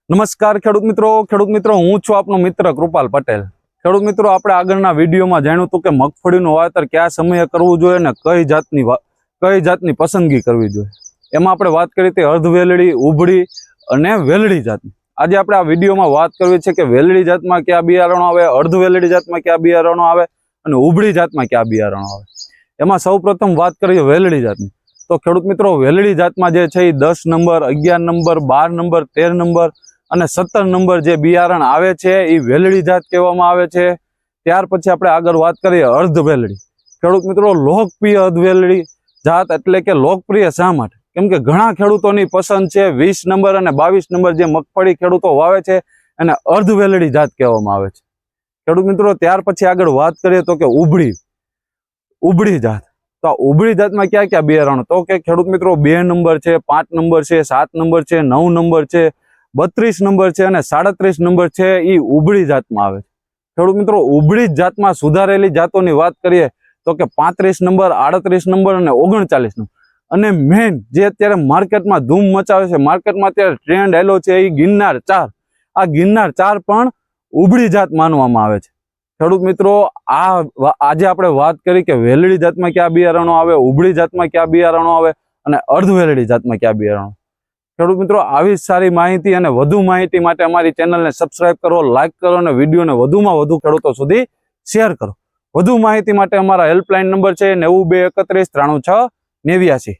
નમસ્કાર ખેડૂત મિત્રો હું છું આપનો મિત્ર કૃપાલ પટેલ। ખેડૂત મિત્રો આપણે આગળના વિડીયોમાં જાણ્યું હતું કે મગફળીનું વાવેતર કયા સમયે કરવું જોઈએ અને કઈ જાતની પસંદગી કરવી જોઈએ। એમાં આપણે વાત કરી હતી અર્ધવેલડી, ઉભળી અને વેલડી જાતની। આજે આપણે આ વિડીયોમાં વાત કરવી છે કે વેલડી જાતમાં કયા બિયારણો આવે, અર્ધવેલડી જાતમાં કયા બિયારણો આવે અને ઉભળી જાતમાં કયા બિયારણો આવે। એમાં સૌપ્રથમ વાત કરીએ વેલડી જાતની। તો ખેડૂત મિત્રો વેલડી જાતમાં જે છે એ 10 નંબર, 11 નંબર, 12 નંબર, 13 નંબર અને 17 નંબર જે બિયારણ આવે છે એ વેલડી જાત કહેવામાં આવે છે। ત્યાર પછી આપણે આગળ વાત કરીએ અર્ધવેલડી। ખેડૂત મિત્રો લોકપ્રિય અર્ધવેલડી જાત એટલે કે લોકપ્રિય શા માટે? કેમ કે ઘણા ખેડૂતોની પસંદ છે 20 નંબર અને 22 નંબર જે મગફળી ખેડૂતો વાવે છે એને અર્ધવેલડી જાત કહેવામાં આવે છે। ખેડૂત મિત્રો ત્યાર પછી આગળ વાત કરીએ તો કે ઉભળી જાત। તો ઉભળી જાતમાં કયા કયા બિયારણો? તો કે ખેડૂત મિત્રો 2 નંબર છે, 5 નંબર છે, 7 નંબર છે, 9 નંબર છે, 32 નંબર છે અને 37 નંબર છે એ ઉભળી જાતમાં આવે છે। ખેડૂત મિત્રો ઉભળી જાતમાં સુધારેલી જાતોની વાત કરીએ તો કે 35 નંબર, 38 નંબર અને 39 નંબર। અને મેન જે અત્યારે માર્કેટમાં ધૂમ મચાવે છે, માર્કેટમાં અત્યારે ટ્રેન્ડ આવેલો છે એ ગિરનાર 4। આ ગિરનાર 4 પણ ઉભળી જાત માનવામાં આવે છે। ખેડૂત મિત્રો આજે આપણે વાત કરી કે વેલડી જાતમાં કયા બિયારણો આવે, ઉભળી જાતમાં કયા બિયારણો આવે અને અર્ધવેલડી જાતમાં કયા બિયારણો। ખેડૂત મિત્રો આવી સારી માહિતી અને વધુ માહિતી માટે અમારી ચેનલને સબસ્ક્રાઇબ કરો, લાઇક કરો અને વિડીયોને વધુમાં વધુ ખેડૂતો સુધી શેર કરો। વધુ માહિતી માટે અમારા હેલ્પલાઇન નંબર છે 9231 306 89।